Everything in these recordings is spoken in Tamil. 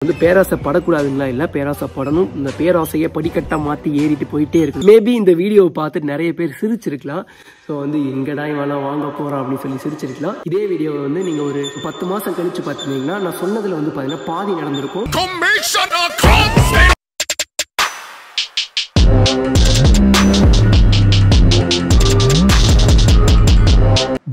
வந்து பேராசை படக்கூடாதுங்களா இல்ல பேராசை படணும். இந்த பேராசையை படிக்கட்டா மாத்தி ஏறிட்டு போயிட்டே இருக்கு. மேபி இந்த வீடியோவை பார்த்து நிறைய பேர் சிரிச்சிருக்கலாம். ஸோ வந்து எங்கடா இவெல்லாம் வாங்க போறோம் அப்படின்னு சொல்லி சிரிச்சிருக்கலாம். இதே வீடியோவை வந்து நீங்க ஒரு 10 மாசம் கழிச்சு பார்த்தீங்கன்னா நான் சொன்னதுல வந்து பாத்தீங்கன்னா பாதி நடந்திருக்கும்.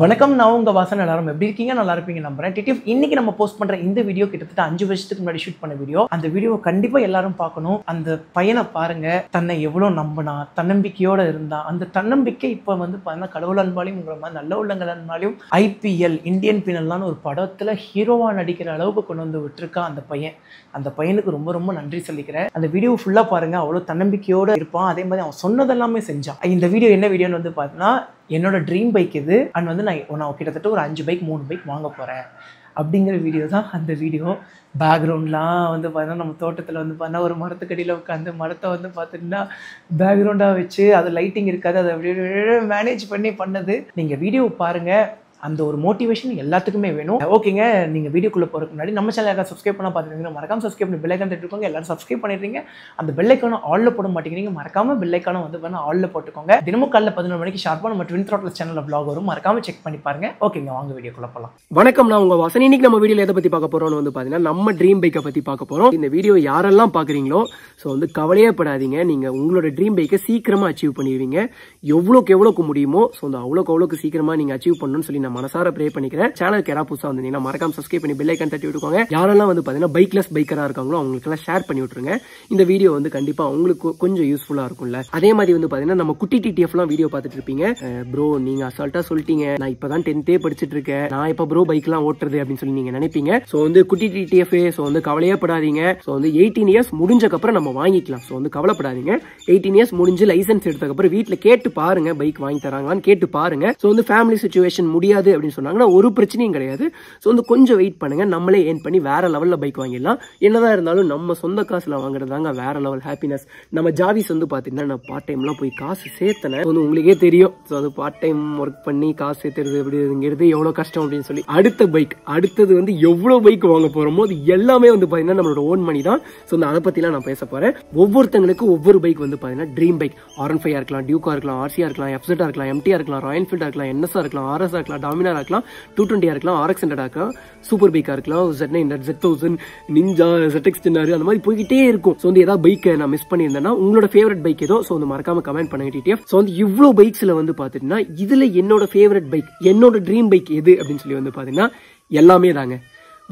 வணக்கம், நான் உங்க வாசன். எல்லாரும் எப்படி இருக்கீங்க? நல்லா இருப்பீங்க நம்புறேன். டிடிஎஃப் இன்னைக்கு நம்ம போஸ்ட் பண்ற இந்த வீடியோ கிட்டத்தட்ட 5 வருஷத்துக்கு முன்னாடி ஷூட் பண்ண வீடியோ. அந்த வீடியோவை கண்டிப்பா எல்லாரும் பார்க்கணும். அந்த பையனை பாருங்க, தன்னை எவ்வளவு நம்பினா, தன்னம்பிக்கையோட இருந்தா. அந்த தன்னம்பிக்கை இப்ப வந்து பாத்தீங்கன்னா கடவுள் அன்பாலையும் உங்களை மாதிரி நல்ல உள்ளங்கள் அன்பாலையும் IPL இந்தியன் பீனல்னு ஒரு படத்துல ஹீரோவா நடிக்கிற அளவுக்கு கொண்டு வந்து விட்டுருக்கான் அந்த பையன். அந்த பையனுக்கு ரொம்ப ரொம்ப நன்றி சொல்லிக்கிறேன். அந்த வீடியோ ஃபுல்லா பாருங்க, அவ்வளவு தன்னம்பிக்கையோட இருப்பான். அதே மாதிரி அவன் சொன்னதெல்லாமே செஞ்சான். இந்த வீடியோ என்ன வீடியோன்னு வந்து பார்த்தீங்கன்னா, என்னோட ட்ரீம் பைக் இது. அண்ட் வந்து நான் கிட்டத்தட்ட ஒரு 5 பைக் 3 பைக் வாங்க போகிறேன் அப்படிங்கிற வீடியோ தான் அந்த வீடியோ. பேக்ரவுண்ட்லாம் வந்து பார்த்தீங்கன்னா நம்ம தோட்டத்தில் வந்து பார்த்தீங்கன்னா ஒரு மரத்துக்கடியில் உட்காந்து மரத்தை வந்து பார்த்துட்டுனா பேக்ரவுண்டாக வச்சு அது லைட்டிங் இருக்காது, அதை அப்படியே மேனேஜ் பண்ணது. நீங்கள் வீடியோ பாருங்கள், அந்த ஒரு மோட்டிவேஷன் எல்லாத்துக்குமே வேணும். ஓகேங்க, நீங்கள் வீடியோக்குள்ளே போகிறதுக்கு முன்னாடி நம்ம சேனல் யாராவது சப்ஸ்கிரைப் பண்ணால் பார்த்துருக்கீங்க, மறக்காம சப்ஸ்கிரைப் பண்ணி பெல் ஐக்கான் தட்டிருக்கோங்க. எல்லாரும் சப்ஸ்கிரைப் பண்ணிடுறீங்க. அந்த பெல் ஐக்கான ஆல்ல போட மாட்டேங்கிறீங்க, மறக்காம பெல் ஐக்கான வந்து பண்ண ஆல்ல போட்டுக்கோங்க. தினமும் காலைல 11 மணிக்கு ஷார்ப்பாக நம்ம ட்வின் த்ராட்டில் சேனலில் vlog வரும், மறக்காம செக் பண்ணி பாருங்க. ஓகேங்க, வாங்க வீடியோக்குள்ளே போகலாம். வணக்கம், நான் உங்க வாசன். இன்னைக்கு நம்ம வீடியோவில் எதை பற்றி பார்க்க போறோம்னு வந்து பார்த்தீங்கன்னா நம்ம ட்ரீம் பைக்கை பற்றி பார்க்க போகிறோம். இந்த வீடியோ யாரெல்லாம் பார்க்குறீங்களோ ஸோ வந்து கவலையே படாதீங்க. நீங்கள் உங்களோட ட்ரீம் பைக்கை சீக்கிரமாக அச்சீவ் பண்ணிடுவீங்க. எவ்வளோக்கு முடியுமோ ஸோ வந்து அவ்வளோக்கு சீக்கிரமாக நீங்கள் அச்சீவ் பண்ணணும்னு சொல்லி நான் மனசார ப்ரே பண்ணிக்கிறேன். சேனலுக்கு யாராவது புதுசாக வந்தீங்கன்னா மறக்காம சப்ஸ்கிரைப் பண்ணி பெல் ஐக்கான் தட்டி விட்டுக்கோங்க. யாரெல்லாம் வந்து பார்த்தீங்கன்னா பைக்லெஸ் பைக்கராக இருக்காங்களோ அவங்களுக்கெல்லாம் ஷேர் பண்ணி விட்டுருங்க. இந்த வீடியோ வந்து கண்டிப்பாக உங்களுக்கு கொஞ்சம் யூஸ்ஃபுல்லாக இருக்கும்ல. அதே மாதிரி வந்து பார்த்தீங்கன்னா நம்ம குட்டி டிடிஎஃப்லாம் வீடியோ பார்த்துட்டு இருப்பீங்க. ப்ரோ நீங்க அசால்ட்டா சொல்லிட்டீங்க, நான் இப்பதான் 10th படிச்சுட்டு இருக்கேன், நான் இப்போ ப்ரோ பைக்லாம் ஓட்டுறது அப்படின்னு சொல்லி நீங்க நினைப்பீங்க. ஸோ வந்து குட்டி டிடிஎஃப் ஸோ வந்து கவலையே படாதீங்க. ஸோ வந்து 18 இயர்ஸ் முடிஞ்சக்கப்புறம் நம்ம வாங்கிக்கலாம். ஸோ வந்து கவலைப்படாதீங்க. 18 இயர்ஸ் முடிஞ்சு லைசன்ஸ் எடுத்ததுக்கப்புறம் வீட்டில் கேட்டு பாருங்க, பைக் வாங்கி தராங்களான்னு கேட்டு பாருங்க. ஸோ வந்து ஃபேமிலி சிச்சுவேஷன் முடியாது அப்படின்னு சொன்னாங்கன்னா ஒரு பிரச்சனையும் கிடையாது. ஸோ வந்து கொஞ்சம் வெயிட் பண்ணுங்க, நம்மளே ஏர்ன் பண்ணி வேற லெவலில் பைக் வாங்கிடலாம். என்னதான் இருந்தாலும் நம்ம சொந்த காசுல வாங்குறதாங்க வேற லெவல் ஹாப்பினஸ். நம்ம ஜாவிஸ் வந்து பார்த்தீங்கன்னா நான் பார்ட் டைம்லாம் போய் காசு சேர்த்தனேன். வந்து உங்களுக்கே தெரியும். ஸோ அது பார்ட் டைம் ஒர்க் பண்ணி காசு சேர்த்துறது அப்படிங்கிறது எவ்வளோ கஷ்டம் அப்படின்னு சொல்லி. அடுத்தது வந்து எவ்வளோ பைக் வாங்க போறோமோ அது எல்லாமே வந்து பார்த்தீங்கன்னா நம்மளோட ஓன் மணி தான். ஸோ அதை பற்றிலாம் நான் பேச போறேன். ஒவ்வொருத்தங்களுக்கு ஒவ்வொரு பைக் வந்து பார்த்தீங்கன்னா ட்ரீம் பைக். R15 இருக்கலாம், டியூக்கா இருக்கலாம், RCயா இருக்கலாம், FZ இருக்கலாம், MT இருக்கலாம், ராயல் என்ஃபீல்டா இருக்கலாம், NS இருக்கலாம், RS இருக்கலாம், டாமினார் இருக்கலாம், 220 இருக்கலாம், RX 100 இருக்கலாம், சூப்பர் பைக்கா இருக்கலாம், Z900, Z1000, நிஞ்சா, ZX10R அந்த மாதிரி போய்கிட்டே இருக்கும். ஸோ வந்து ஏதாவது பைக்கை நான் மிஸ் பண்ணியிருந்தேன்னா உங்களோட ஃபேவரட் பைக் ஏதோ ஸோ வந்து மறக்காம கமெண்ட் பண்ணுங்க டிடிஎஃப். ஸோ வந்து இவ்வளோ பைக்ஸ்ல வந்து பாத்தீங்கன்னா இதுல என்னோட ஃபேவரட் பைக், என்னோட ட்ரீம் பைக் எது அப்படின்னு சொல்லி வந்து பாத்தீங்கன்னா எல்லாமே தாங்க.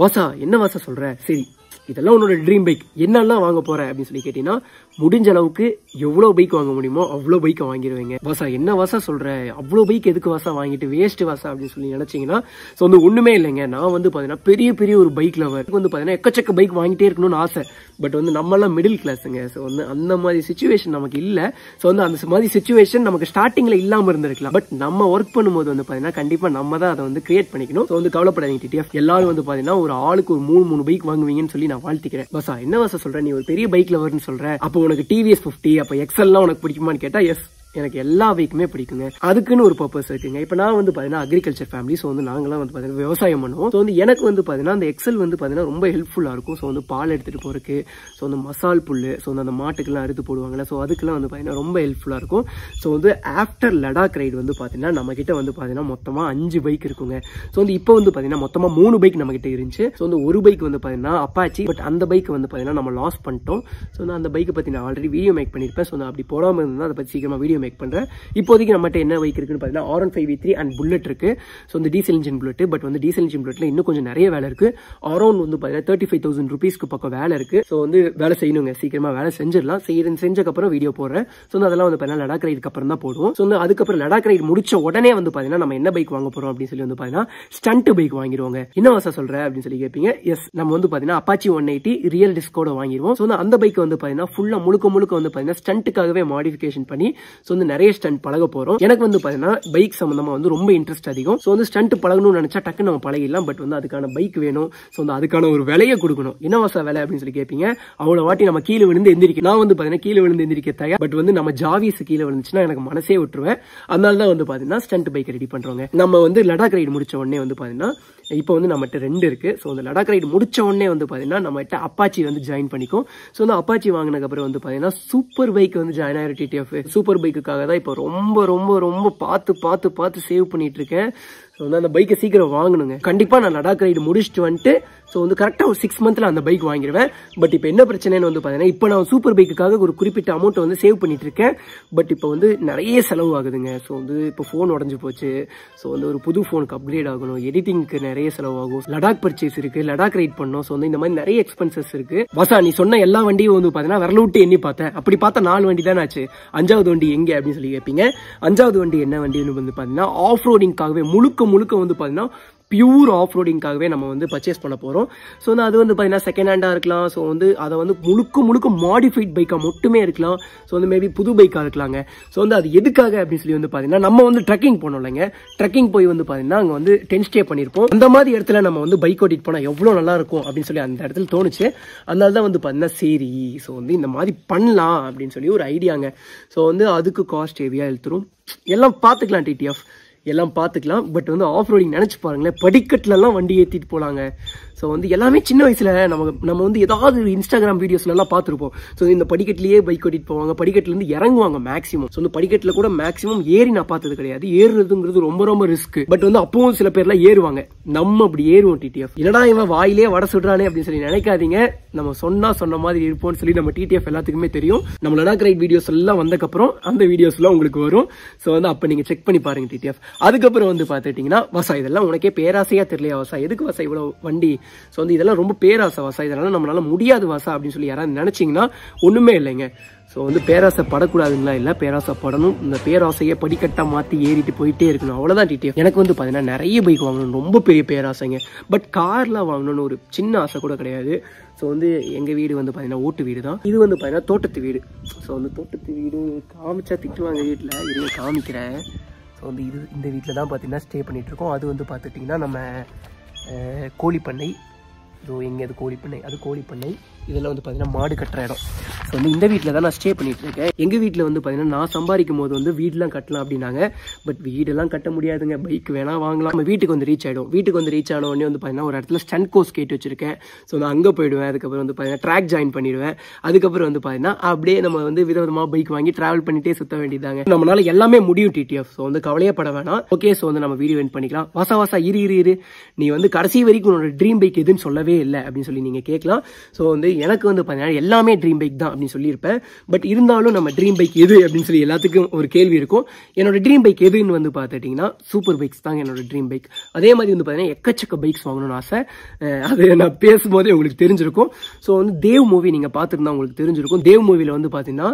வாசா என்ன வாசா சொல்ற, சரி இதெல்லாம் உன்னோட ட்ரீம் பைக், என்னெல்லாம் வாங்க போற அப்படின்னு சொல்லி கேட்டீங்கன்னா முடிஞ்ச அளவுக்கு எவ்வளோ பைக் வாங்க முடியுமோ அவ்வளோ பைக்கை வாங்கிடுவீங்க. வாசா என்ன வாசா சொல்ற, அவ்வளோ பைக் எதுக்கு வாசா வாங்கிட்டு வேஸ்ட் வாசா அப்படின்னு சொல்லி நினைச்சீங்கன்னா ஸோ வந்து ஒண்ணுமே இல்லைங்க. நான் வந்து பாத்தீங்கன்னா பெரிய ஒரு பைக் லவர். வந்து பாத்தீங்கன்னா எக்கச்சக்க பைக் வாங்கிட்டே இருக்கணும்னு ஆசை. பட் வந்து நம்மளாம் மிடில் கிளாஸுங்க. ஸோ வந்து அந்த மாதிரி சிச்சுவேஷன் நமக்கு இல்லை. ஸோ வந்து அந்த மாதிரி சிச்சுவேஷன் நமக்கு ஸ்டார்டிங்ல இல்லாம இருந்திருக்கலாம். பட் நம்ம ஒர்க் பண்ணும்போது வந்து பாத்தீங்கன்னா கண்டிப்பா நம்ம தான் அதை வந்து கிரியேட் பண்ணிக்கணும். ஸோ வந்து கவலைப்படாதீங்க டிடிஎஃப். எல்லாரும் வந்து பாத்தீங்கன்னா ஒரு ஆளுக்கு ஒரு 3 பைக் வாங்குவீங்கன்னு சொல்லி நான் வாழ்த்திக்கிறேன். வாசா என்ன வாசா சொல்ற, நீ ஒரு பெரிய பைக் லவர்னு சொல்ற, அப்போ உனக்கு TVS 50 அப்ப XL உனக்கு பிடிக்குமான்னு கேட்டா எஸ், எனக்கு எல்லா பைக்குமே பிடிக்குங்க. அதுக்குன்னு ஒரு பர்பஸ் இருக்குங்க. இப்போ நான் வந்து பார்த்தீங்கன்னா அக்ரிகல்ச்சர் ஃபேமிலி. ஸோ வந்து நாங்களாம் வந்து பார்த்தீங்கன்னா விவசாயம் பண்ணுவோம். ஸோ வந்து எனக்கு வந்து பார்த்தீங்கன்னா அந்த XL வந்து பார்த்தீங்கன்னா ரொம்ப ஹெல்ப்ஃபுல்லாக இருக்கும். ஸோ வந்து பால் எடுத்துகிட்டு போகிறதுக்கு, ஸோ வந்து மசால் புல், ஸோ வந்து அந்த மாட்டுக்கெல்லாம் அறுத்து போடுவாங்கல்ல, ஸோ அதுக்கெல்லாம் வந்து பார்த்தீங்கன்னா ரொம்ப ஹெல்ப்ஃபுல்லாக இருக்கும். ஸோ வந்து ஆஃப்டர் லடாக் ரைடு வந்து பார்த்தீங்கன்னா நம்ம கிட்ட வந்து பார்த்தீங்கன்னா மொத்தமாக 5 பைக் இருக்குங்க. ஸோ வந்து இப்போ வந்து பார்த்தீங்கன்னா மொத்தமாக 3 பைக் நம்ம கிட்ட இருந்துச்சு. ஸோ வந்து ஒரு பைக் வந்து பார்த்தீங்கன்னா அப்பாச்சி, பட் அந்த பைக் வந்து பார்த்தீங்கன்னா நம்ம லாஸ் பண்ணிட்டோம். ஸோ வந்து அந்த பைக்கை பற்றி நான் ஆல்ரெடி வீடியோ மேக் பண்ணியிருப்பேன். ஸோ அப்படி போடாமல் இருந்தால் அதை பற்றி சீக்கிரமாக வீடியோ மேக் பண்ணுறேன். இப்போதைக்கு நம்மகிட்ட என்ன பைக் இருக்குன்னு பார்த்தீங்கன்னா R15 V3 அண்ட் புல்லட் இருக்கு. ஸோ இந்த டீசல் இன்ஜின் புல்லட். பட் வந்து டீசல் இன்ஜின் புல்லட்ல இன்னும் கொஞ்சம் நிறைய வேலை இருக்கு. அரௌண்ட் வந்து பார்த்தீங்கன்னா 35,000 ரூபீஸ்க்கு பக்கம் வேலை இருக்கு. ஸோ வந்து வேலை செய்யணுங்க, சீக்கிரமா வேலை செஞ்சிடலாம். செஞ்சக்கப்புறம் வீடியோ போடுறேன். ஸோ அதெல்லாம் வந்து பார்த்தீங்கன்னா லடாக் ரைடுக்கு அப்புறம் தான் போடுவோம். ஸோ அதுக்கப்புறம் லடாக் ரைடு முடிச்ச உடனே வந்து பார்த்தீங்கன்னா நம்ம என்ன பைக் வாங்க போறோம் அப்படின்னு சொல்லி வந்து பார்த்தீங்கன்னா ஸ்டண்ட் பைக் வாங்கிடுவாங்க. என்ன வாசா சொல்ற அப்படின்னு சொல்லி கேட்பீங்க. எஸ், நம்ம வந்து பார்த்தீங்கன்னா அப்பாச்சி 180 ரியல் டிஸ்கோட வாங்கிடுவோம். ஸோ அந்த பைக் வந்து பார்த்தீங்கன்னா ஃபுல்லா முழுக்க வந்து பார்த்தீங்கன்னா ஸ்டண்ட்டுக்காகவே மாடிஃபிகேஷன் பண்ணி ஸோ வந்து நிறைய ஸ்டண்ட் பழக போறோம். எனக்கு வந்து பாத்தீங்கன்னா பைக் சம்பந்தமா வந்து ரொம்ப இன்ட்ரெஸ்ட் அதிகம். ஸோ வந்து ஸ்டண்ட் பழகணும்னு நினைச்சா டக்கு நம்ம பழகிடலாம். பட் வந்து அதுக்கான பைக் வேணும். ஸோ வந்து அதுக்கான ஒரு விலையை கொடுக்கணும். என்ன வாசா விலை அப்படின்னு சொல்லி கேட்பீங்க. அவ்வளவு வாட்டி நம்ம கீழே விழுந்து எந்திரிக்க, நான் வந்து பாத்தீங்கன்னா கீழே விழுந்து எந்திரிக்க தயார். பட் வந்து நம்ம ஜாவிஸ் கீழே விழுந்துச்சுன்னா எனக்கு மனசே விட்டுருவேன். அதனால தான் வந்து பாத்தீங்கன்னா ஸ்டண்ட் பைக் ரெடி பண்றோங்க. நம்ம வந்து லடாக் ரைடு முடிச்ச உடனே வந்து பாத்தீங்கன்னா இப்போ வந்து நம்மகிட்ட 2 இருக்குது. ஸோ அந்த லடாக் ரைடு முடிச்ச உடனே வந்து பார்த்தீங்கன்னா நம்மகிட்ட அப்பாச்சி வந்து ஜாயின் பண்ணிக்கும். ஸோ அந்த அப்பாச்சி வாங்கினதுக்கப்புறம் வந்து பார்த்தீங்கன்னா சூப்பர் பைக் வந்து ஜாயின் ஆகிடும் டிடிஎஃப். சூப்பர் பைக்குக்காக தான் இப்போ ரொம்ப ரொம்ப ரொம்ப பார்த்து சேவ் பண்ணிட்டு இருக்கேன். ஸோ வந்து அந்த பைக்கை சீக்கிரம் வாங்கணுங்க. கண்டிப்பாக நான் லடாக் ரைடு முடிச்சுட்டு வந்துட்டு ஸோ வந்து கரெக்டாக ஒரு 6 மந்த்தில் அந்த பைக் வாங்கிடுவேன். பட் இப்போ என்ன பிரச்சனைன்னு வந்து பார்த்தீங்கன்னா இப்போ நான் சூப்பர் பைக்குக்காக ஒரு குறிப்பிட்ட அமௌண்ட்டை வந்து சேவ் பண்ணிட்டு இருக்கேன். பட் இப்போ வந்து நிறைய செலவு ஆகுதுங்க. ஸோ வந்து இப்போ ஃபோன் உடஞ்சி போச்சு. ஸோ வந்து ஒரு புது ஃபோனுக்கு அப்கிரேட் ஆகணும், எடிட்டிங்க்கு நிறைய செலவாகும், லடாக் பர்ச்சேஸ் இருக்குது, லடாக் ரைட் பண்ணணும். ஸோ வந்து இந்த மாதிரி நிறைய எக்ஸ்பென்சஸ் இருக்குது. வாசா நீ சொன்ன எல்லா வண்டியும் வந்து பார்த்தீங்கன்னா விரல விட்டு எண்ணி பார்த்தேன். அப்படி பார்த்தா 4 வண்டி தானே ஆச்சு. 5வது வண்டி எங்கே அப்படின்னு சொல்லி கேட்பீங்க. 5வது வண்டி என்ன வண்டின்னு வந்து பார்த்தீங்கன்னா ஆஃப் ரோடிங்காகவே முழுக்க வந்து பார்த்தீங்கன்னா பியூர் ஆஃப் ரோடிங்காகவே நம்ம வந்து பர்ச்சேஸ் பண்ண போகிறோம். ஸோ வந்து அது வந்து பார்த்தீங்கன்னா செகண்ட் ஹேண்டாக இருக்கலாம். ஸோ வந்து அதை வந்து முழுக்க மாடிஃபைட் பைக்காக மட்டுமே இருக்கலாம். ஸோ வந்து மேபி புது பைக்காக இருக்கலாங்க. ஸோ வந்து அது எதுக்காக அப்படின்னு சொல்லி வந்து பார்த்தீங்கன்னா நம்ம வந்து ட்ரெக்கிங் போனோம் இல்லைங்க. ட்ரெக்கிங் போய் வந்து பார்த்தீங்கன்னா அங்கே வந்து டென்ட் ஸ்டே பண்ணியிருப்போம். அந்த மாதிரி இடத்துல நம்ம வந்து பைக் ஓட்டிட்டு போனால் எவ்வளோ நல்லா இருக்கும் அப்படின்னு சொல்லி அந்த இடத்துல தோணுச்சு. அதனால தான் வந்து பார்த்தீங்கன்னா சரி ஸோ வந்து இந்த மாதிரி பண்ணலாம் அப்படின்னு சொல்லி ஒரு ஐடியாங்க. ஸோ வந்து அதுக்கு காஸ்ட் ஹெவியாக இழுத்துரும். எல்லாம் பார்த்துக்கலாம் டிடிஎஃப், எல்லாம் பார்த்துக்கலாம். பட் வந்து ஆஃப் ரோடிங் நினச்சி பாருங்களேன், படிக்கட்டுலலாம் வண்டி ஏற்றிட்டு போகலாங்க. ஸோ வந்து எல்லாமே சின்ன வயசில் நம்ம வந்து ஏதாவது இன்ஸ்டாகிராம் வீடியோஸ்லாம் பார்த்துருப்போம். ஸோ இந்த படிக்கட்டிலேயே பைக் ஓட்டிட்டு போவாங்க, படிக்கட்டுலேருந்து இறங்குவாங்க மேக்ஸிமம். ஸோ இந்த படிக்கட்டில் கூட மேக்ஸிமம் ஏறி நான் பார்த்தது கிடையாது. ஏறுறதுங்கிறது ரொம்ப ரிஸ்க். பட் வந்து அப்பவும் சில பேர்லாம் ஏறுவாங்க. நம்ம அப்படி ஏறுவோம் டிடிஎஃப். என்னடா இவன் வாயிலே வடை சுடுறானே அப்படின்னு சொல்லி நினைக்காதீங்க. நம்ம சொன்ன மாதிரி இருப்போம்னு சொல்லி நம்ம டிடிஎஃப் எல்லாத்துக்குமே தெரியும். நம்ம லடாக் ரைட் வீடியோஸ் எல்லாம் வந்தக்கப்புறம் அந்த வீடியோஸ்லாம் உங்களுக்கு வரும். ஸோ வந்து அப்போ நீங்கள் செக் பண்ணி பாருங்க டிடிஎஃப். அதுக்கப்புறம் வந்து பார்த்துட்டிங்கன்னா வாசா இதெல்லாம் உனக்கே பேராசையாக தெரியலையா வாசா, எதுக்கு வாசா இவ்வளோ வண்டி, ஸோ வந்து இதெல்லாம் ரொம்ப பேராசை வாசா, இதெல்லாம் நம்மளால முடியாது வாசா அப்படின்னு சொல்லி யாராவது நினச்சிங்கன்னா ஒன்றுமே இல்லைங்க. ஸோ வந்து பேராசை படக்கூடாதுங்களா, இல்லை பேராசை படணும். இந்த பேராசையை படிக்கட்டாக மாற்றி ஏறிட்டு போயிட்டே இருக்கணும், அவ்வளோதான் டிடிஎஃப். எனக்கு வந்து பார்த்தீங்கன்னா நிறைய பைக் வாங்கணும் ரொம்ப பெரிய பேராசைங்க. பட் கார்லாம் வாங்கணும்னு ஒரு சின்ன ஆசை கூட கிடையாது. ஸோ வந்து எங்கள் வீடு வந்து பார்த்தீங்கன்னா ஓட்டு வீடு தான். இது வந்து பார்த்தீங்கன்னா தோட்டத்து வீடு. ஸோ வந்து தோட்டத்து வீடு காமிச்சா திட்டுவாங்க வீட்டில், இருங்க காமிக்கிறேன். ஸோ வந்து இந்த வீட்டில் தான் பார்த்தீங்கன்னா ஸ்டே பண்ணிகிட்ருக்கோம். அது வந்து பார்த்துட்டிங்கன்னா நம்ம கோழிப்பண்ணை. ஸோ எங்கே அது கோழிப்பண்ணை, அது கோழிப்பண்ணை. இதெல்லாம் வந்து பார்த்தீங்கன்னா மாடு கட்டுற இடம். ஸோ வந்து இந்த வீட்டில் தான் நான் ஸ்டே பண்ணிட்டு இருக்கேன். எங்கள் வீட்டில் வந்து பார்த்தீங்கன்னா நான் சம்பாதிக்கும் போது வந்து வீடெலாம் கட்டலாம் அப்படின்னாங்க. பட் வீடெல்லாம் கட்ட முடியாதுங்க, பைக் வேணால் வாங்கலாம். நம்ம வீட்டுக்கு வந்து ரீச் ஆகிடும். வீட்டுக்கு வந்து ரீச் ஆன உடனே வந்து பார்த்தீங்கன்னா ஒரு இடத்துல ஸ்டண்ட் கோர்ஸ் கேட்டு வச்சிருக்கேன். ஸோ நான் அங்கே போயிடுவேன். அதுக்கப்புறம் வந்து பார்த்தீங்கன்னா ட்ராக் ஜாயின் பண்ணிடுவேன். அதுக்கப்புறம் வந்து பார்த்தீங்கன்னா அப்படியே நம்ம வந்து விதவிதமாக பைக் வாங்கி ட்ராவல் பண்ணிட்டே சுற்ற வேண்டியதாங்க. நம்மளால எல்லாமே முடியும் டிடிஎஃப். ஸோ வந்து கவலையப்பட வேணாம். ஓகே, ஸோ வந்து நம்ம வீடியோ எண்ட் பண்ணிக்கலாம். வாசா இரு நீ வந்து கடைசி வரைக்கும் உன்னோட ட்ரீம் பைக் எதுன்னு சொல்லவே இல்லை அப்படின்னு சொல்லி நீங்கள் கேட்கலாம். ஸோ வந்து எனக்கு வந்து பார்த்தீங்கன்னா எல்லாமே ட்ரீம் பைக் தான் அப்படின்னு சொல்லியிருப்பேன். பட் இருந்தாலும் நம்ம ட்ரீம் பைக் எது அப்படின்னு சொல்லி எல்லாத்துக்கும் ஒரு கேள்வி இருக்கும். என்னோட ட்ரீம் பைக் எதுன்னு வந்து பார்த்துட்டிங்கன்னா சூப்பர் பைக்ஸ் தாங்க என்னோட ட்ரீம் பைக். அதே மாதிரி வந்து பார்த்தீங்கன்னா எக்கச்சக்க பைக்ஸ் வாங்கணும்னு ஆசை. அது நான் பேசும்போதே உங்களுக்கு தெரிஞ்சிருக்கும். ஸோ வந்து தேவ் மூவி நீங்கள் பார்த்துருந்தா உங்களுக்கு தெரிஞ்சிருக்கும். தேவ் மூவியில் வந்து பார்த்தீங்கன்னா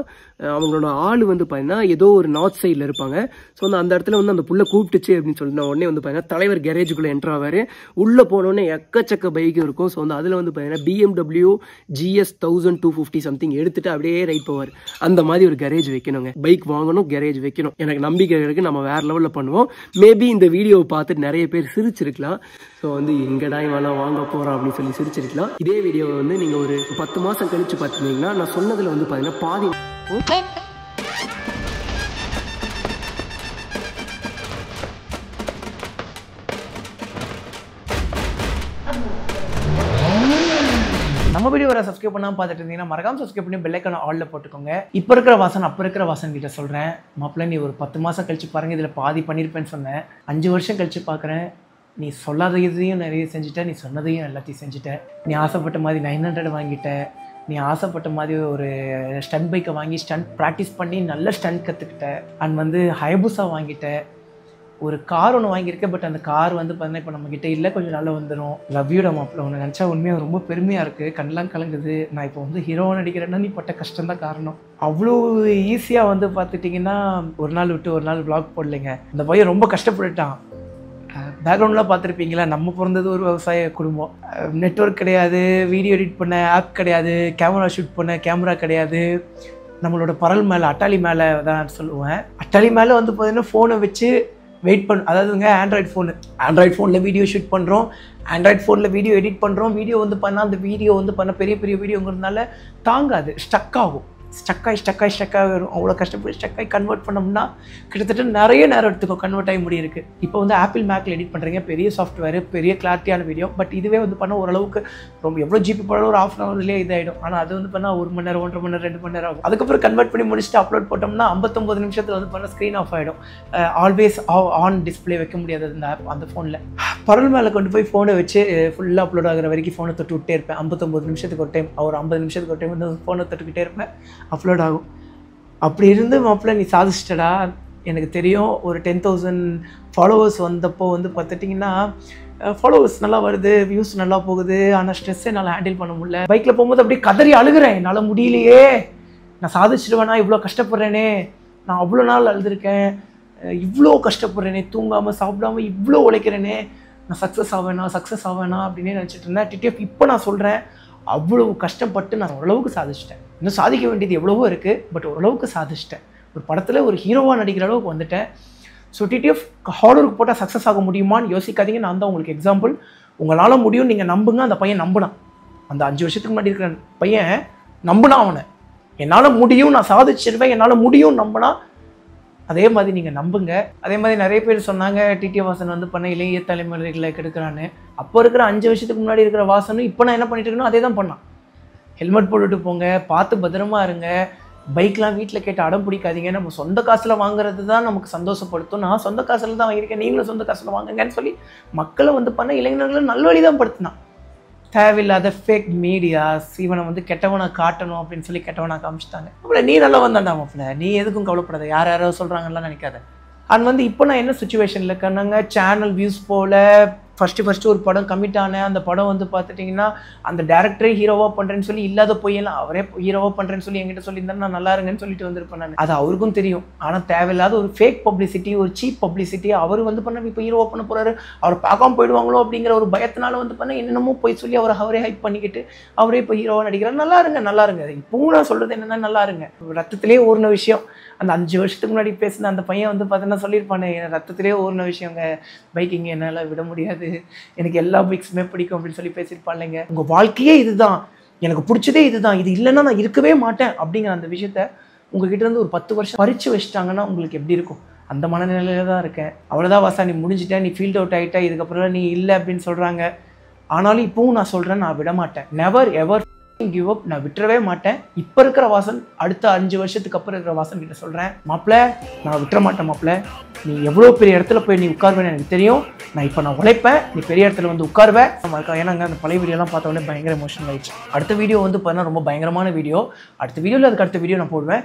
அவங்களோட ஆள் வந்து பார்த்தீங்கன்னா ஏதோ ஒரு நார்த் சைடில் இருப்பாங்க. ஸோ அந்த இடத்துல வந்து அந்த புள்ள கூப்பிட்டுச்சு அப்படின்னு சொல்லிட்டு உடனே வந்து பார்த்தீங்கன்னா தலைவர் கேரேஜுக்குள்ளே என்ட்ரு ஆவார். உள்ளே போனோடனே எக்கச்சக்க பைக் இருக்கும். ஸோ வந்து அதில் வந்து பார்த்தீங்கன்னா BMW GS 1250 சம்திங் எடுத்துட்டு அப்படியே ரைட் போவார். அந்த மாதிரி ஒரு கேரேஜ் வைக்கணுங்க. பைக் வாங்கணும், கேரேஜ் வைக்கணும். எனக்கு நம்பிக்கை இருக்கு, நம்ம வேற லெவலில் பண்ணுவோம். மேபி இந்த வீடியோவை பார்த்துட்டு நிறைய பேர் சிரிச்சிருக்கலாம். ஸோ வந்து எங்கடா இவெல்லாம் வாங்க போகிறோம் அப்படின்னு சொல்லி சிரிச்சிருக்கலாம். இதே வீடியோவை வந்து நீங்கள் ஒரு 10 மாதம் கழிச்சு பார்த்துருந்தீங்கன்னா நான் சொன்னதில் வந்து பார்த்தீங்கன்னா பாதி நம்ம வீடியோ வர சப்ஸ்கிரைப் பண்ணாமல் பார்த்துட்டு இருந்தீங்கன்னா மறக்காம சப்ஸ்கிரைப் பண்ணி பெல் ஐக்கான ஆல்ல போட்டுக்கோங்க. இப்போ இருக்கிற வாசன் அப்போ இருக்கிற வாசன் கிட்ட சொல்கிறேன், மாப்பிள்ள நீ ஒரு 10 மாதம் கழிச்சு பாருங்கள், இதில் பாதி பண்ணியிருப்பேன்னு சொன்னேன். 5 வருஷம் கழிச்சு பார்க்குறேன், நீ சொல்லாததையும் நிறைய செஞ்சுட்ட, நீ சொன்னதையும் எல்லாத்தையும் செஞ்சுட்ட. நீ ஆசைப்பட்ட மாதிரி 900 வாங்கிட்ட, நீ ஆசைப்பட்ட மாதிரி ஒரு ஸ்டண்ட் பைக்கை வாங்கி ஸ்டண்ட் ப்ராக்டிஸ் பண்ணி நல்ல ஸ்டண்ட் கற்றுக்கிட்ட. அண்ட் வந்து ஹயபுசா வாங்கிட்ட, ஒரு கார் ஒன்று வாங்கியிருக்கேன். பட் அந்த கார் வந்து பார்த்தீங்கன்னா இப்போ நம்மக்கிட்ட இல்லை, கொஞ்சம் நாள் வந்துடும். லவ் யூ மாப்பிள்ள, ஒன்று நினச்சா உண்மையாக ரொம்ப பெருமையாக இருக்குது, கண்ணெலாம் கலங்குது. நான் இப்போ வந்து ஹீரோவை நடிக்கிறேன்னா நீ பட்ட கஷ்டம் தான் காரணம். அவ்வளோ ஈஸியாக வந்து பார்த்துட்டிங்கன்னா ஒரு நாள் விட்டு ஒரு நாள் vlog போடலைங்க. இந்த பையன் ரொம்ப கஷ்டப்பட்டுட்டான். பேக்ரவுண்ட்லாம் பார்த்துருப்பீங்களா, நம்ம பிறந்தது ஒரு விவசாய குடும்பம். நெட்வொர்க் கிடையாது, வீடியோ எடிட் பண்ண ஆப் கிடையாது, கேமரா ஷூட் பண்ண கேமரா கிடையாது. நம்மளோட பரல் மேலே அட்டாளி மேலே தான் சொல்லுவேன். அட்டாளி மேலே வந்து பார்த்தீங்கன்னா ஃபோனை வச்சு வெயிட் அதாவதுங்க ஆண்ட்ராய்ட் ஃபோனில் வீடியோ ஷூட் பண்ணுறோம், ஆண்ட்ராய்ட் ஃபோனில் வீடியோ எடிட் பண்ணுறோம். வீடியோ வந்து பண்ணால் அந்த வீடியோ வந்து பண்ண பெரிய பெரிய வீடியோங்கிறதுனால தாங்காது, ஸ்டக் ஆகும். ஸ்டக்காகி வரும். அவ்வளோ கஷ்டப்பட்டு ஸ்டக்காகி கன்வெர்ட் பண்ணோம்னா கிட்டத்தட்ட நிறைய நேரம் எடுத்துக்கும் கன்வெர்ட் ஆகி முடியிருக்கு. இப்போ வந்து ஆப்பிள் மேக்கில் எடிட் பண்ணுறீங்க, பெரிய சாஃப்ட்வேர், பெரிய கிளாரிட்டியான வீடியோ. பட் இதுவே வந்து பண்ண ஓரளவுக்கு ரொம்ப எவ்வளோ ஜிபி போட ஒரு ½ ஹவர்லேயே இதாகிடும். ஆனால் அது வந்து பண்ணால் 1 மணி நேரம், 1.5 மணி நேரம், 2 மணி நேரம் ஆகும். அதுக்கப்புறம் கன்வெர்ட் பண்ணி முடிச்சுட்டு அப்லோட் போட்டோம்னா 59 நிமிஷத்தில் வந்து பண்ண ஸ்க்ரீன் ஆஃப் ஆகிடும். ஆல்வேஸ் ஆன் டிஸ்பிளே வைக்க முடியாது அந்த ஆப் அந்த ஃபோனில். பரல் மேலே கொண்டு போய் ஃபோனை வச்சு ஃபுல்லாக அப்லோட் ஆகிற வரைக்கும் ஃபோனை தொட்டு விட்டே இருப்பேன். 59 நிமிஷத்துக்கு ஒரு டைம், ஒரு 50 நிமிஷத்துக்கு ஒரு டைம் வந்து ஃபோனை தொட்டுக்கிட்டே இருப்பேன், அப்லோட் ஆகும். அப்படி இருந்து மாப்பிள்ள நீ சாதிச்சிட்டடா. எனக்கு தெரியும் ஒரு 10,000 ஃபாலோவர்ஸ் வந்தப்போ வந்து பார்த்துட்டிங்கன்னா ஃபாலோவர்ஸ் நல்லா வருது, வியூஸ் நல்லா போகுது, ஆனால் ஸ்ட்ரெஸ்ஸை என்னால் ஹேண்டில் பண்ண முடியல. பைக்கில் போகும்போது அப்படியே கதறி அழுகிறேன், என்னால் முடியலையே, நான் சாதிச்சிடுவேனா, இவ்வளோ கஷ்டப்படுறேனே, நான் அவ்வளோ நாள் அழுதுருக்கேன், இவ்வளோ கஷ்டப்படுறேனே, தூங்காமல் சாப்பிடாமல் இவ்வளோ உழைக்கிறேனே, நான் சக்ஸஸ் ஆவேனா அப்படின்னே நினச்சிட்டு இருந்தேன். டிடிஎஃப் இப்போ நான் சொல்கிறேன், அவ்வளோ கஷ்டப்பட்டு நான் ஓரளவுக்கு சாதிச்சிட்டேன். இன்னும் சாதிக்க வேண்டியது எவ்வளவோ இருக்குது, பட் ஓரளவுக்கு சாதிச்சிட்டேன். ஒரு படத்தில் ஒரு ஹீரோவாக நடிக்கிற அளவுக்கு வந்துட்டேன். ஸோ டிடிஎஃப் ஹார்ட் ஒர்க் போட்டால் சக்ஸஸ் ஆக முடியுமான்னு யோசிக்காதீங்க. நான் தான் உங்களுக்கு எக்ஸாம்பிள். உங்களால் முடியும், நீங்கள் நம்புங்க. அந்த பையன் நம்பினான். அந்த 5 வருஷத்துக்கு முன்னாடி இருக்கிற பையன் நம்பினான் அவனை. என்னால் முடியும், நான் சாதிச்சிருவேன், என்னால் முடியும் நம்பினா. அதே மாதிரி நீங்கள் நம்புங்க. அதே மாதிரி நிறைய பேர் சொன்னாங்க டிடிஎஃப் வாசன் வந்து பண்ண இளைய தலைமுறைகளை கெடுக்கிறான்னு. அப்போ இருக்கிற 5 வருஷத்துக்கு முன்னாடி இருக்கிற வாசனும் இப்போ நான் என்ன பண்ணிட்டு இருக்கேனோ அதே தான் பண்ணான். ஹெல்மெட் போட்டுட்டு போங்க, பார்த்து பத்திரமா இருங்க, பைக்லாம் வீட்டில் கேட்டு அடம் பிடிக்காதீங்க, நம்ம சொந்த காசில் வாங்குறது தான் நமக்கு சந்தோஷப்படுத்தும். நான் சொந்த காசில் தான் வாங்கியிருக்கேன், நீங்களும் சொந்த காசில் வாங்குங்கன்னு சொல்லி மக்களை வந்து பண்ண இளைஞர்களை நல்வழி தான் படுத்தினான். தேவையில்லாத ஃபேக் மீடியாஸ் இவனை வந்து கெட்டவனை காட்டணும் அப்படின்னு சொல்லி கெட்டவனை காமிச்சிட்டாங்க. அப்புறம் நீ நல்லா வந்தாண்டா மாப்பிள்ள, நீ எதுக்கும் கவலைப்படாத, யாரோ சொல்கிறாங்கலாம் நினைக்காத. அண்ட் வந்து இப்போ நான் என்ன சுச்சுவேஷனில் இருக்கேன்னாங்க, சேனல் வியூஸ் போல் ஃபஸ்ட்டு ஒரு படம் கமிட் ஆனேன். அந்த படம் வந்து பார்த்துட்டிங்கன்னா அந்த டேரக்டரே ஹீரோவாக பண்ணுறேன்னு சொல்லி இல்லாத போயெல்லாம் அவரே ஹீரோவாக பண்ணுறேன்னு சொல்லி என்கிட்ட சொல்லியிருந்தேன், நான் நல்லா இருங்கன்னு சொல்லிட்டு வந்திருப்பேன் நான். அது அவருக்கும் தெரியும். ஆனால் தேவையில்லாத ஒரு ஃபேக் பப்ளிசிட்டி, ஒரு சீப் பப்ளிசிட்டி அவர் வந்து பண்ண இப்போ ஹீரோவாக பண்ண போகிறாரு, அவர் பார்க்காம போயிடுவாங்களோ அப்படிங்கிற ஒரு பயத்தினால வந்து பண்ண என்னென்னமோ போய் சொல்லி அவரே ஹைப் பண்ணிக்கிட்டு அவரே இப்போ ஹீரோவாக நடிக்கிறார். நல்லா இருங்க. இப்போவும் நான் சொல்கிறது என்னென்னா நல்லா இருங்க. ரத்தத்திலே ஊறின விஷயம். அந்த 5 வருஷத்துக்கு முன்னாடி பேசின அந்த பையன் வந்து பார்த்தீங்கன்னா சொல்லியிருப்பானே, என் ரத்தத்திலே ஊறின விஷயங்க, பைக்கிங் என்னால் விட முடியாது, எனக்கு எல்லா பைக்ஸுமே பிடிக்கும் அப்படின்னு சொல்லி பேசியிருப்பாங்க. உங்கள் வாழ்க்கையே இதுதான், எனக்கு பிடிச்சதே இதுதான், இது இல்லைன்னா நான் இருக்கவே மாட்டேன் அப்படிங்கிற அந்த விஷயத்த உங்ககிட்ட இருந்து ஒரு 10 வருஷம் பறித்து வச்சுட்டாங்கன்னா உங்களுக்கு எப்படி இருக்கும்? அந்த மனநிலையில தான் இருக்கேன். அவ்வளோதான் வாசா, நீ முடிஞ்சிட்டேன், நீ ஃபீல்ட் அவுட் ஆகிட்டா, இதுக்கப்புறம் நீ இல்லை அப்படின்னு சொல்கிறாங்க. ஆனாலும் இப்போவும் நான் சொல்கிறேன், நான் விட மாட்டேன். Never ever give up. நான் விட்டுறவே மாட்டேன். இப்போ இருக்கிற வாசன் அடுத்த 5 வருஷத்துக்கு அப்புறம் இருக்கிற வாசன் கிட்ட சொல்கிறேன், மாப்பிள்ள நான் விட்டுற மாட்டேன் மாப்பிள்ள, நீ எவ்வளோ பெரிய இடத்துல போய் நீ உட்காருவேன்னு எனக்கு தெரியும். நான் உழைப்பேன், நீ பெரிய இடத்துல வந்து உட்காருவேன். ஏன்னாங்க அந்த பழைய வீடியோலாம் பார்த்த உடனே பயங்கர எமோஷனல் ஆயிடுச்சு. அடுத்த வீடியோ வந்து பார்த்தீங்கன்னா ரொம்ப பயங்கரமான வீடியோ. அடுத்த வீடியோவில் அதுக்கு அடுத்த வீடியோ நான் போடுவேன்.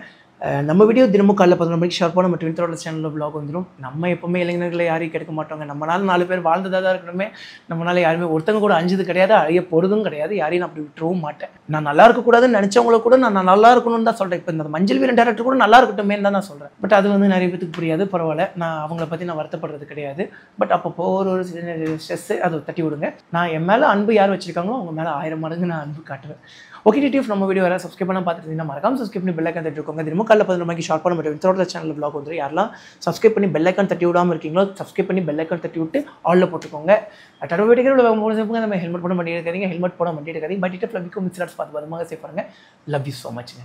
நம்ம வீடியோ தினமும் காலைல 11 மணிக்கு ஷார்ப்பான நம்ம ட்விட்டரோட சேனலில் வ்ளாக் வந்துடும். நம்ம எப்போவுமே இளைஞர்களை யாரையும் கெடுக்க மாட்டோங்க. நம்மளால 4 பேர் வாழ்ந்ததாக தான் இருக்கணுமே. நம்மளால யாருமே ஒருத்தங்க கூட அஞ்சது கிடையாது, அழிய போகிறதும் கிடையாது. யாரையும் நான் அப்படி விட்டுறவும் மாட்டேன். நான் நல்லா இருக்கக்கூடாதுன்னு நினச்சவங்கள கூட நான் நல்லா இருக்கணும்னு தான் சொல்கிறேன். இப்போ இந்த மஞ்சள் வீரன் டேரக்டர் கூட நல்லா இருக்கட்டுமே தான் நான் சொல்கிறேன். பட் அது வந்து நிறைய பேருக்கு புரியாது. பரவாயில்ல, நான் அவங்கள பற்றி நான் வருத்தப்படுறது கிடையாது. பட் அப்போ ஒரு ஸ்ட்ரெஸ்ஸு அதை தட்டி விடுங்க. நான் என் மேலே அன்பு யார் வச்சுருக்காங்களோ அவங்க மேலே 1000 மடங்கு நான் அன்பு காட்டுவேன். ஓகே டிடிஎஃப், நம்ம வீடியோ யாராவது சப்ஸ்கிரைப் பண்ணால் பார்த்துட்டு மறக்காம சப்ஸ்கிரைப் பண்ணி பெல் ஐக்கான் தட்டி இருக்கோங்க. தினமும் காலைல 11 மணிக்கு ஷார்ட் பண்ண மட்டும் இந்த சேனலில் வ்ளாக் வந்துடும். யாரெல்லாம் சப்ஸ்கிரைப் பண்ணி பெல் ஐக்கான் தட்டி விடாமல் இருக்கீங்களோ சப்ஸ்கிரைப் பண்ணி பெல் ஐக்கான் தட்டி விட்டு ஆலில் போட்டுக்கோங்க. ஆட்டோமேட்டிக்காக நம்ம ஹெல்மெட் போட மாட்டேங்காதீங்க, ஹெல்மெட் போட மாட்டேங்காதீங்க. பட் டிடிஎஃப் லவ்யூ மிஸ்டர்ஸ் பார்த்து பதமாக சேஃப் பண்ணுங்க. Love you so much.